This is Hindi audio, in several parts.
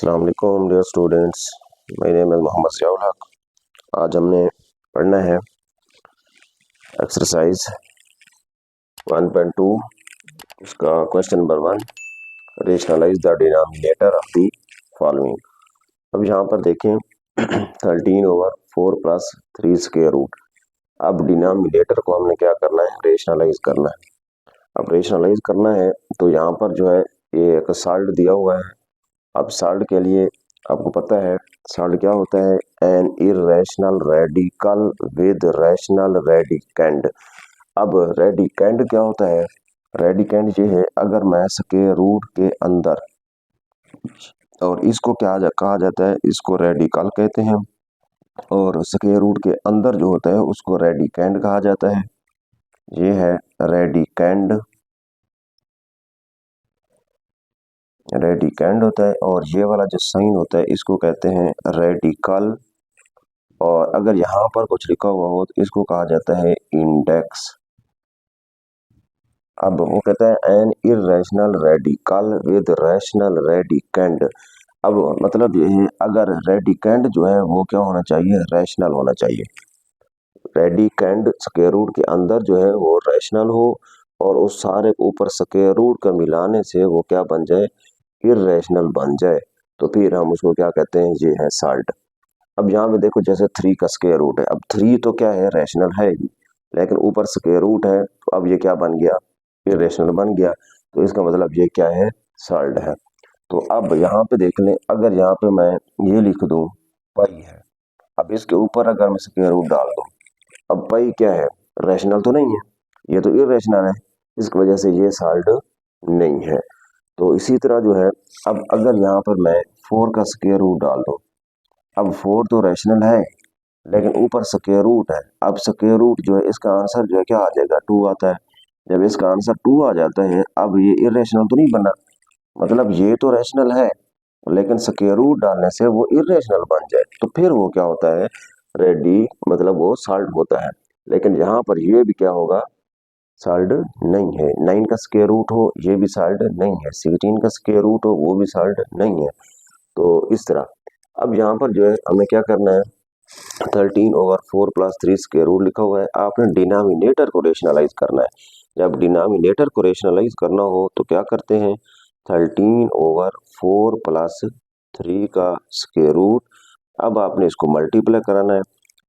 अस्सलाम वालेकुम dear students, my name is Mohammad Ziaul Haq. आज हमने पढ़ना है एक्सरसाइज 1.2, उसका question number 1, rationalise the denominator of the following. अब यहाँ पर देखें 13/4 प्लस 3 स्क्वायर रूट। अब डिनोमिनेटर को हमने क्या करना है, रेशनलाइज करना है। अब रेशनलाइज करना है तो यहाँ पर जो है ये एक साल्ट दिया हुआ है। अब साल्ट के लिए आपको पता है साल्ट क्या होता है, an irrational radical with rational radicand. अब रेडिकेंड क्या होता है, रेडिकेंड ये है अगर मैं स्क्वायर रूट के अंदर, और इसको क्या कहा जाता है, इसको रेडिकल कहते हैं, और स्क्वायर रूट के अंदर जो होता है उसको रेडिकेंड कहा जाता है। ये है रेडिकेंड, रेडिकेंड होता है, और ये वाला जो साइन होता है इसको कहते हैं रेडिकल। और अगर यहाँ पर कुछ लिखा हुआ हो तो इसको कहा जाता है इंडेक्स। अब वो कहता है an irrational radical with rational radicand. अब मतलब ये है अगर रेडिकेंड जो है वो क्या होना चाहिए, रैशनल होना चाहिए। रेडिकेंड स्क्वायर रूट के अंदर जो है वो रैशनल हो, और उस सारे ऊपर स्क्वायर रूट का मिलाने से वो क्या बन जाए, इरेशनल बन जाए, तो फिर हम उसको क्या कहते हैं, ये है साल्ट। अब यहाँ पे देखो जैसे 3 का स्क्वायर रूट है, अब 3 तो क्या है, रैशनल है ही, लेकिन ऊपर स्क्वायर रूट है तो अब ये क्या बन गया, इरेशनल बन गया, तो इसका मतलब ये क्या है, साल्ट है। तो अब यहाँ पे देख लें, अगर यहाँ पे मैं ये लिख दूं पाई है, अब इसके ऊपर अगर मैं स्क्वायर रूट डाल दूं, अब पाई क्या है, रैशनल तो नहीं है, ये तो इरेशनल है, इसकी वजह से ये साल्ट नहीं है। तो इसी तरह जो है, अब अगर यहाँ पर मैं 4 का स्क्वायर रूट डाल दूं, अब 4 तो रैशनल है लेकिन ऊपर स्क्वायर रूट है, अब स्क्वायर रूट जो है इसका आंसर जो है क्या आ जाएगा, 2 आता है। जब इसका आंसर 2 आ जाता है, अब ये इरेशनल तो नहीं बना, मतलब ये तो रैशनल है लेकिन स्क्वायर रूट डालने से वो इरेशनल बन जाए, तो फिर वो क्या होता है, रेडी, मतलब वो साल्ट होता है। लेकिन यहाँ पर ये भी क्या होगा, साल्ट नहीं है। 9 का स्क्वायर रूट हो ये भी साल्ट नहीं है, 16 का स्क्वायर रूट हो वो भी साल्ट नहीं है। तो इस तरह अब यहाँ पर जो है हमें क्या करना है, 13/4 प्लस 3 स्क्वायर रूट लिखा हुआ है, आपने डिनोमिनेटर को रेशनलाइज करना है। जब डिनोमिनेटर को रेशनलाइज करना हो तो क्या करते हैं, 13/4 प्लस 3 का स्क्वायर रूट, अब आपने इसको मल्टीप्लाई कराना है,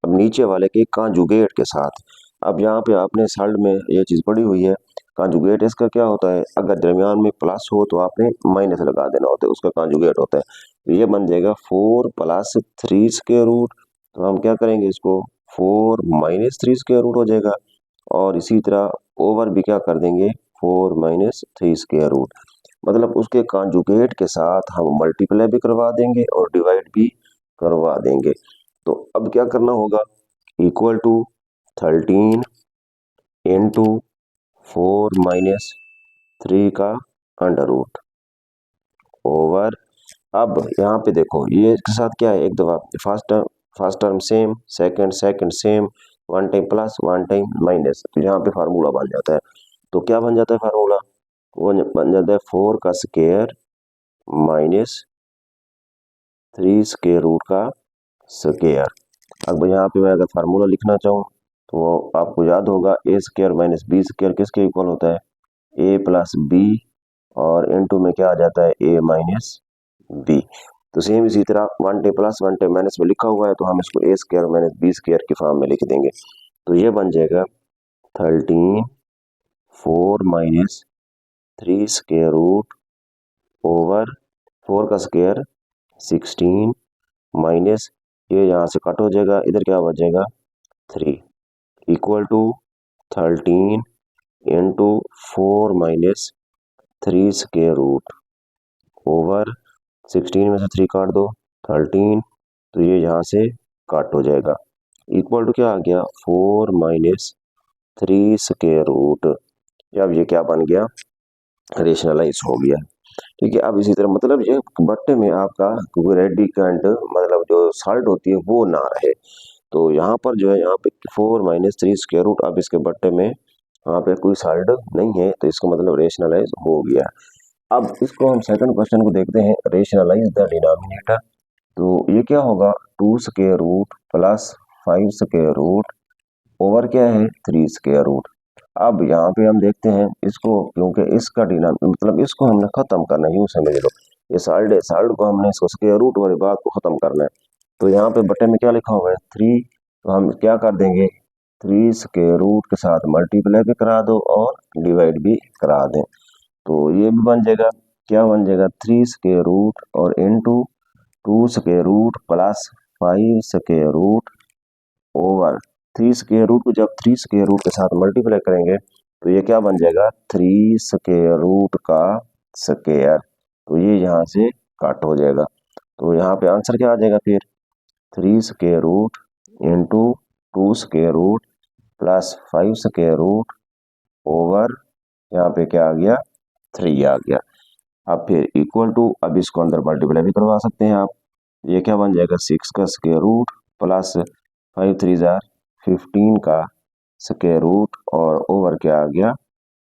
अब नीचे वाले के कॉन्जुगेट के साथ। अब यहाँ पे आपने साल्ट में ये चीज़ पड़ी हुई है, कॉन्जुगेट इसका क्या होता है, अगर दरमियान में प्लस हो तो आपने माइनस लगा देना होता है, उसका कॉन्जुगेट होता है। तो ये बन जाएगा 4 प्लस 3 स्क्वायर रूट, तो हम क्या करेंगे इसको, 4 माइनस 3 स्क्वायर रूट हो जाएगा, और इसी तरह ओवर भी क्या कर देंगे, 4 माइनस 3 स्क्वायर रूट, मतलब उसके कॉन्जुगेट के साथ हम मल्टीप्लाई भी करवा देंगे और डिवाइड भी करवा देंगे। तो अब क्या करना होगा, इक्वल टू 13 इंटू 4 माइनस 3 का अंडर रूट ओवर, अब यहाँ पे देखो ये इसके साथ क्या है, एक दफा first term same, second same, one time plus one time minus, तो यहाँ पे फार्मूला बन जाता है। तो क्या बन जाता है फार्मूला, वो बन जाता है 4 का स्क्वायर माइनस 3 स्क्वायर रूट का स्क्वायर। अब यहाँ पे मैं अगर फार्मूला लिखना चाहूँ तो आपको याद होगा ए स्क्वायर माइनस बी स्क्वायर किसके इक्वल होता है, ए प्लस बी, और इनटू में क्या आ जाता है, ए माइनस बी। तो सेम इसी तरह one time plus one time minus में लिखा हुआ है तो हम इसको ए स्क्वायर माइनस बी स्क्वायर की फॉर्म में लिख देंगे। तो ये बन जाएगा 13 4 माइनस 3 स्क्वायर रूट ओवर 4 का स्क्वायर 16 माइनस, ये यहाँ से कट हो जाएगा, इधर क्या बचेगा 3, equal to 13 into 4 minus 3 square root over 16 में से 3 काट दो 13, तो ये यहाँ से काट हो जाएगा, इक्वल टू क्या आ गया 4 माइनस 3 स्क्वायर रूट। अब ये क्या बन गया, रेशनलाइज हो गया। ठीक है, अब इसी तरह मतलब ये बट्टे में आपका रेडिकेंट मतलब जो साल्ट होती है वो ना रहे, तो यहाँ पर जो है यहाँ पे 4 माइनस 3 स्क्वायर रूट, अब इसके बट्टे में यहाँ पे कोई साल्ट नहीं है, तो इसका मतलब रेशनलाइज हो गया। अब इसको हम सेकंड क्वेश्चन को देखते हैं, रेशनलाइज द डिनोमिनेटर। तो ये क्या होगा, 2 square root plus 5 square root over क्या है 3 स्क्वायर रूट। अब यहाँ पे हम देखते हैं इसको, क्योंकि इसका मतलब इसको हमने खत्म करना है, यूं समझ लो ये साल्ड है, साल्ड को हमने इसको स्क्वायर रूट वाली बात को खत्म करना है। तो यहाँ पे बटे में क्या लिखा हुआ है 3, तो हम क्या कर देंगे 3 स्क्वायर रूट के साथ मल्टीप्लाई भी करा दो और डिवाइड भी करा दें। तो ये भी बन जाएगा, क्या बन जाएगा 3 स्क्वायर रूट और into 2 square root plus 5 square root over 3 square root को जब 3 स्क्वायर रूट के साथ मल्टीप्लाई करेंगे तो ये क्या बन जाएगा 3 स्क्वायर रूट का स्क्वायर। तो ये यहाँ से कट हो जाएगा, तो यहाँ पे आंसर क्या आ जाएगा फिर 3 square root into 2 square root plus 5 square root over यहाँ पे क्या आ गया 3 आ गया। अब फिर इक्वल टू, अब इसको अंदर मल्टीप्लाई भी करवा सकते हैं आप, ये क्या बन जाएगा 6 का स्क्वायर रूट प्लस 5 3 जार 15 का स्क्वायर रूट और ओवर क्या आ गया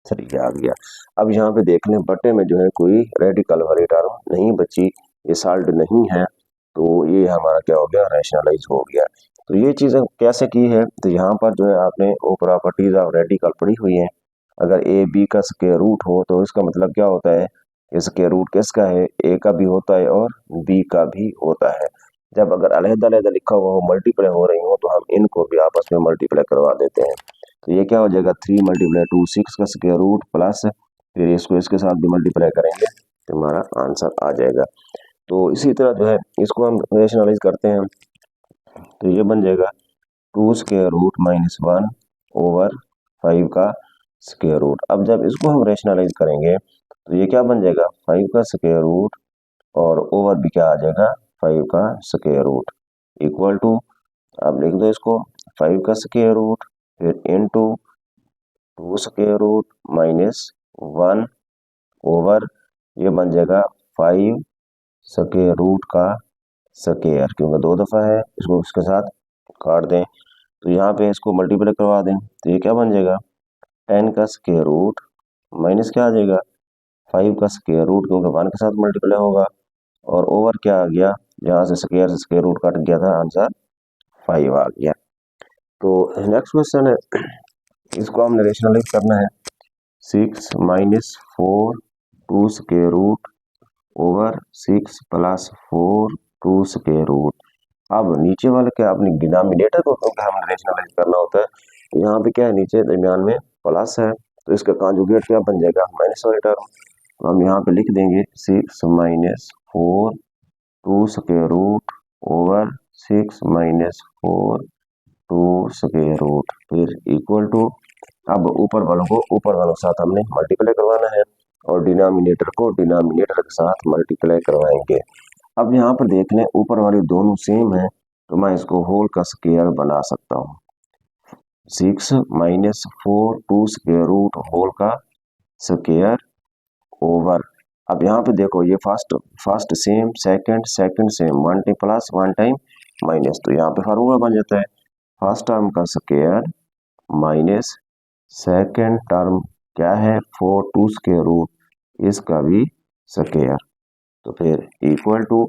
3 आ गया। अब यहाँ पे देख लें बटे में जो है कोई रेडिकल वाली टर्म नहीं बची, ये साल्ट नहीं है, तो ये हमारा क्या हो गया रैशनलाइज हो गया। तो ये चीज़ें कैसे की है, तो यहाँ पर जो है आपने वो प्रॉपर्टीज ऑफ रेडिकल पढ़ी हुई है। अगर ए बी का स्क्वायर रूट हो तो इसका मतलब क्या होता है, स्क्वायर रूट किसका है, ए का भी होता है और बी का भी होता है। जब अगर अलग-अलग लिखा हुआ हो मल्टीप्लाई हो रही हो तो हम इनको भी आपस में मल्टीप्लाई करवा देते हैं। तो ये क्या हो जाएगा 3 मल्टीप्लाई 2 6 का स्क्वायर रूट प्लस फिर इसको इसके साथ भी मल्टीप्लाई करेंगे तो हमारा आंसर आ जाएगा। तो इसी तरह जो है इसको हम रेशनलाइज करते हैं, तो ये बन जाएगा 2 स्क्वायर रूट माइनस 1 ओवर 5 का स्क्वायर रूट। अब जब इसको हम रेशनलाइज करेंगे तो ये क्या बन जाएगा 5 का स्क्वायर रूट और ओवर भी क्या आ जाएगा 5 का स्क्वायर रूट इक्वल टू, अब लिख दो इसको 5 का स्क्वायर रूट फिर into 2 square root minus 1 over ये बन जाएगा 5 स्क्वायर रूट का स्क्वायर, क्योंकि 2 दफ़ा है इसको इसके साथ काट दें, तो यहाँ पे इसको मल्टीप्लाई करवा दें तो ये क्या बन जाएगा 10 का स्क्वायर रूट माइनस क्या आ जाएगा 5 का स्क्वायर रूट, क्योंकि 1 के साथ मल्टीप्लाई होगा और ओवर क्या आ गया, यहाँ से स्क्वायर रूट कट गया था, आंसर 5 आ गया। तो नेक्स्ट क्वेश्चन है, इसको हमने रेशनलाइज करना है 6 minus 4 2 square root over 6 plus 4 2 square root. अब नीचे वाले क्या अपने डिनोमिनेटर को क्योंकि हमने रेशनलाइज करना होता है, तो यहाँ पे क्या है नीचे दरमियान में प्लस है तो इसका कॉन्जुगेट क्या बन जाएगा माइनस वाली टर्म। तो हम यहाँ पे लिख देंगे 6 minus 4 2 square root over 6 minus 4 2 square root फिर इक्वल टू, अब ऊपर वालों को ऊपर वालों के साथ हमने मल्टीप्लाई करवाना है और डिनोमिनेटर को डिनोमिनेटर के साथ मल्टीप्लाई करवाएंगे। अब यहाँ पर देख लें ऊपर वाली दोनों सेम है तो मैं इसको होल का स्क्वायर बना सकता हूँ 6 माइनस 4 2 स्क्वायर रूट होल का स्क्वायर ओवर, अब यहाँ पे देखो ये first first sem second second same 1 time plus 1 time minus, तो यहाँ पे फार्मूला बन जाता है फर्स्ट टर्म का स्क्वायर माइनस सेकंड टर्म क्या है 4 2 स्क्वायर रूट इसका भी स्क्वायर, तो फिर इक्वल टू,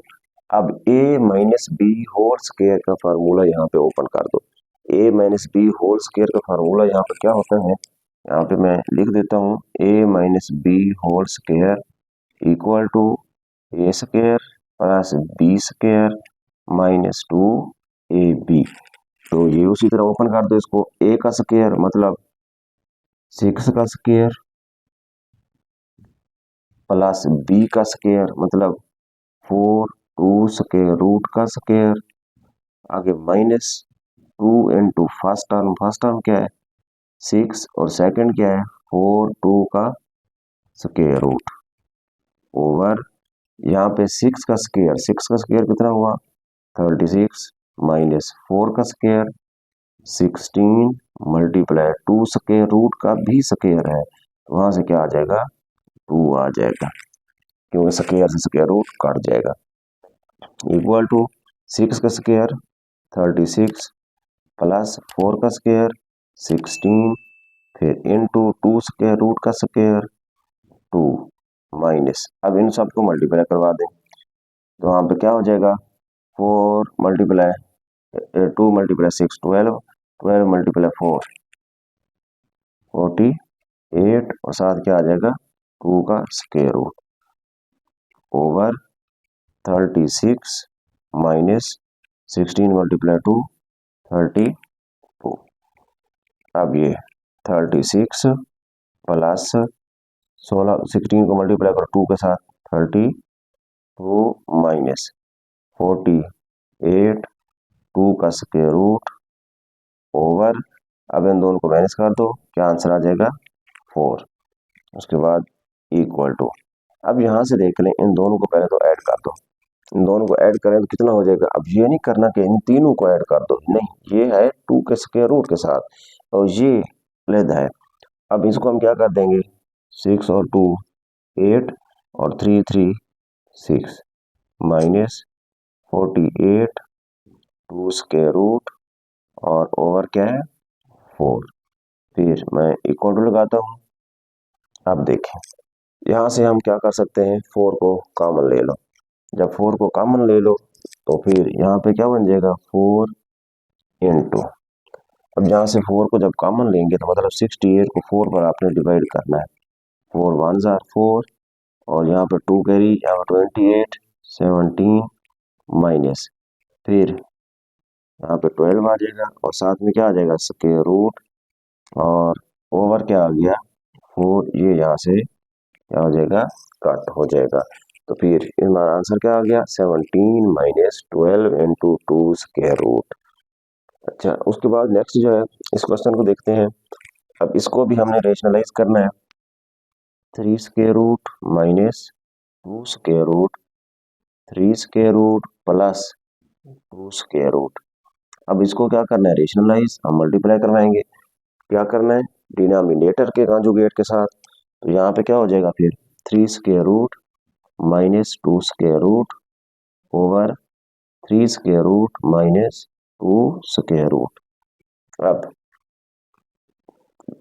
अब a minus B whole square का फार्मूला यहाँ पे ओपन कर दो। a minus B whole square का फार्मूला यहाँ पे क्या होता है, यहाँ पे मैं लिख देता हूँ a minus B whole square equal to A square plus B square minus 2ab। तो ये उसी तरह ओपन कर दो इसको, a का स्क्वायर मतलब 6 का स्क्वायर प्लस बी का स्क्वायर मतलब 4 2 स्क्वायर रूट का स्क्वायर, आगे माइनस 2 इंटू फर्स्ट टर्म क्या है 6 और सेकंड क्या है 4 2 का स्क्वायर रूट ओवर यहाँ पे 6 का स्क्वायर कितना हुआ 36 माइनस 4 का स्क्वायर 16 मल्टीप्लाई 2 स्क्वायर रूट का भी स्क्वायर है तो वहां से क्या आ जाएगा 2 आ जाएगा, क्योंकि स्क्वायर से स्क्वायर रूट कट जाएगा इक्वल टू 6 का स्क्वायर 36 प्लस 4 का स्क्वायर 16 फिर इनटू 2 स्क्वायर रूट का स्क्वायर 2 माइनस, अब इन सबको मल्टीप्लाई करवा दें तो वहाँ पे क्या हो जाएगा, 4 मल्टीप्लाई 2 मल्टीप्लाई 6 12, 12 मल्टीप्लाई 4 48 और साथ क्या आ जाएगा 2 का square root over 36 minus 16 multiply 2 32। अब ये 36 प्लस 16 को मल्टीप्लाई करो 2 के साथ 32 माइनस 48 2 का स्क्वायर रूट ओवर, अब इन दोनों को माइनस कर दो, क्या आंसर आ जाएगा 4। उसके बाद इक्वल टू, अब यहाँ से देख लें इन दोनों को पहले तो ऐड कर दो, इन दोनों को ऐड करें तो कितना हो जाएगा। अब ये नहीं करना कि इन तीनों को ऐड कर दो, नहीं, ये है 2 के स्क्वायर रूट के साथ और ये अलग है। अब इसको हम क्या कर देंगे, 6 और 2 8 और 3 3 6 माइनस 48 2 स्क्वायर रूट और ओवर क्या है 4। फिर मैं इक्वल टू लगाता हूँ। अब देखें यहाँ से हम क्या कर सकते हैं, 4 को कॉमन ले लो, जब 4 को कॉमन ले लो तो फिर यहाँ पे क्या बन जाएगा 4 इंटू, अब यहाँ से 4 को जब कॉमन लेंगे तो मतलब 68 को 4 पर आपने डिवाइड करना है, 4 1 are 4 और यहाँ पर 2 कैरी, यहाँ पर 28 17 माइनस, फिर यहाँ पे 12 आ जाएगा और साथ में क्या आ जाएगा स्क्वायर रूट और ओवर क्या आ गया 4, ये यहाँ से क्या हो जाएगा कट हो जाएगा। तो फिर हमारा आंसर क्या आ गया 17 माइनस 12 इंटू 2 स्क्वायर रूट। अच्छा, उसके बाद नेक्स्ट जो है इस क्वेश्चन को देखते हैं। अब इसको भी हमने रेशनलाइज करना है, 3 square root minus 2 square root 3 square root plus 2 square root. अब इसको क्या करना है रेशनलाइज, हम मल्टीप्लाई करवाएंगे, क्या करना है डिनोमिनेटर के कॉन्जुगेट के साथ, तो यहाँ पे क्या हो जाएगा फिर 3 square root minus 2 square root over 3 square root minus 2 square root. अब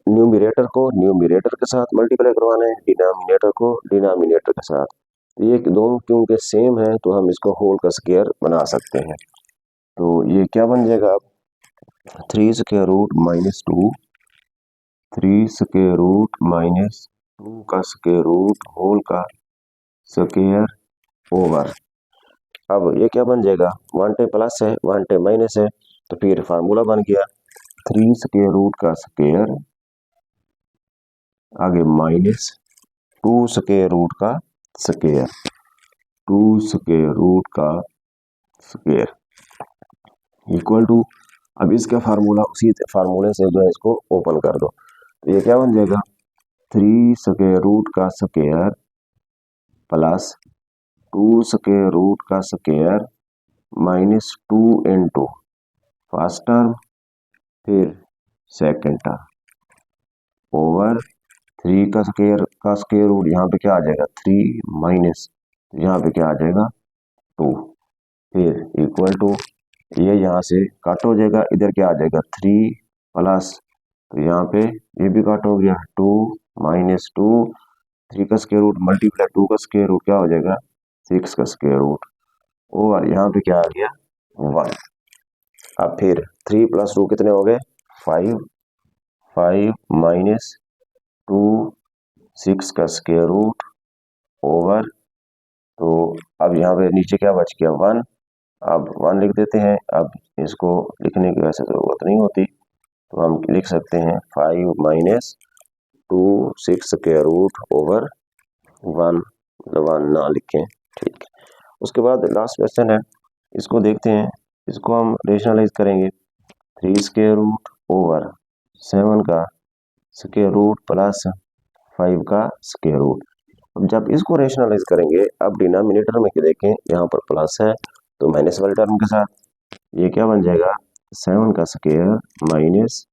न्यूमरेटर को न्यूमरेटर के साथ मल्टीप्लाई करवाना है, डिनोमिनेटर को डिनोमिनेटर के साथ, तो ये दोनों क्योंकि सेम है तो हम इसको होल का स्क्वायर बना सकते हैं। तो ये क्या बन जाएगा अब 3 square root minus 2 3 square root minus 2 का स्क्वायर रूट होल का स्क्वायर ओवर, अब ये क्या बन जाएगा 1 टाइम प्लस है 1 टाइम माइनस है, तो फिर फार्मूला बन गया 3 स्क्वायर रूट का स्क्वायर आगे माइनस 2 स्क्वायर रूट का स्क्वायर 2 स्क्वायर रूट का स्क्वायर इक्वल टू, अब इसका फार्मूला उसी फार्मूले से जो है इसको ओपन कर दो, तो ये क्या बन जाएगा 3 स्क्वायर रूट का स्क्वायर प्लस 2 स्क्वायर रूट का square minus 2 into first term फिर सेकेंड टर्म ओवर 3 का स्क्वायर रूट, यहाँ पे क्या आ जाएगा 3 माइनस, यहाँ पे क्या आ जाएगा 2, फिर इक्वल टू, ये यहाँ से काट हो जाएगा, इधर क्या आ जाएगा 3 प्लस, तो यहाँ पे ये भी काट हो गया 2 माइनस 2 3 का स्क्वायर रूट मल्टीप्लाई 2 का स्क्वायर रूट क्या हो जाएगा 6 का स्क्वायर रूट और यहाँ पे क्या आ गया 1। अब फिर 3 प्लस 2 कितने हो गए 5 5 माइनस 2 6 का स्क्वायर रूट ओवर, तो अब यहाँ पे नीचे क्या बच गया 1, अब 1 लिख देते हैं, अब इसको लिखने की वैसे जरूरत नहीं होती तो हम लिख सकते हैं 5 माइनस 2 6 स्क्वायर रूट ओवर 1, मतलब 1 ना लिखें, ठीक है। उसके बाद लास्ट क्वेश्चन है, इसको देखते हैं, इसको हम रेशनलाइज करेंगे 3 स्क्वायर रूट ओवर 7 का स्क्वायर रूट प्लस 5 का स्क्वायर रूट। अब जब इसको रेशनलाइज करेंगे, अब डिनोमिनेटर में देखें यहाँ पर प्लस है तो माइनस वाले टर्म के साथ ये क्या बन जाएगा 7 का स्क्वायर माइनस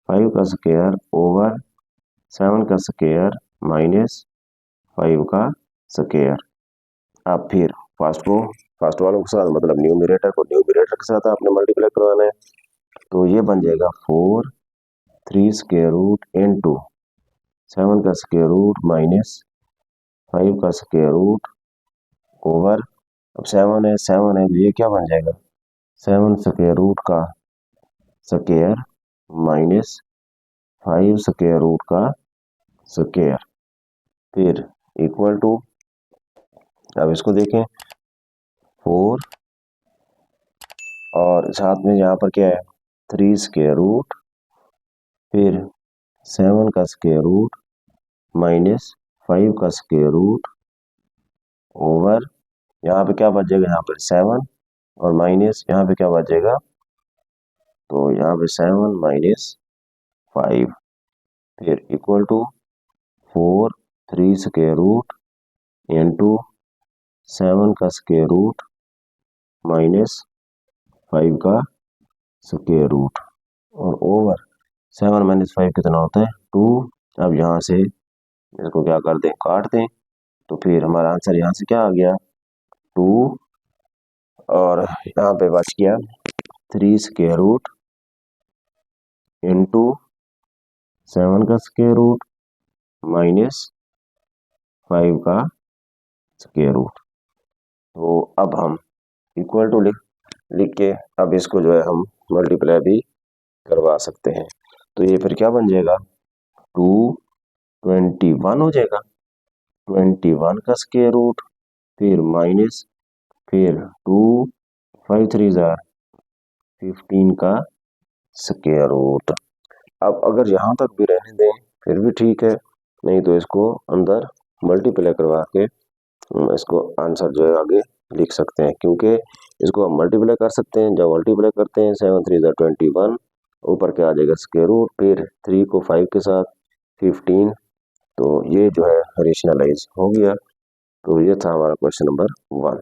5 का स्क्वायर ओवर 7 का स्क्वायर माइनस 5 का स्क्वायर। अब फिर फर्स्ट वालों के साथ मतलब न्यूमरेटर को न्यूमरेटर के साथ आपने मल्टीप्लाई करवाना है, तो ये बन जाएगा 4 3 स्क्वायर रूट इंटू 7 का स्क्वायर रूट माइनस 5 का स्क्वायर रूट ओवर, अब 7 है तो ये क्या बन जाएगा 7 स्क्वायर रूट का स्क्वायर माइनस 5 स्क्वायर रूट का स्क्वायर, फिर इक्वल टू, अब इसको देखें 4 और साथ में यहाँ पर क्या है 3 स्क्वायर रूट, फिर 7 का स्क्वायर रूट माइनस 5 का स्क्वायर रूट ओवर, यहाँ पे क्या बचेगा यहाँ पर 7 और माइनस यहाँ पे क्या बचेगा, तो यहाँ पे 7 माइनस 5, फिर equal to 4 3 square root into 7 का स्क्वायर रूट माइनस 5 का स्क्वायर रूट और ओवर 7 माइनस 5 कितना होता है 2। अब यहाँ से इसको क्या कर दें काट दें, तो फिर हमारा आंसर यहाँ से क्या आ गया 2 और यहाँ पे बच गया 3 स्क्वायर रूट इंटू 7 का स्क्वायर रूट माइनस 5 का स्क्वायर रूट। तो अब हम इक्वल टू लिख के अब इसको जो है हम मल्टीप्लाई भी करवा सकते हैं, तो ये फिर क्या बन जाएगा 221 हो जाएगा, 21 का स्क्वायर रूट फिर माइनस फिर 2 5 3 15 का स्क्वायर रूट। अब अगर यहाँ तक भी रहने दें फिर भी ठीक है, नहीं तो इसको अंदर मल्टीप्लाई करवा के इसको आंसर जो है आगे लिख सकते हैं, क्योंकि इसको हम मल्टीप्लाई कर सकते हैं। जब मल्टीप्लाई करते हैं 7 3 21, ऊपर क्या आ जाएगा स्क्वायर रूट, फिर 3 को 5 के साथ 15, तो ये जो है रेशनलाइज हो गया। तो ये था हमारा क्वेश्चन नंबर 1।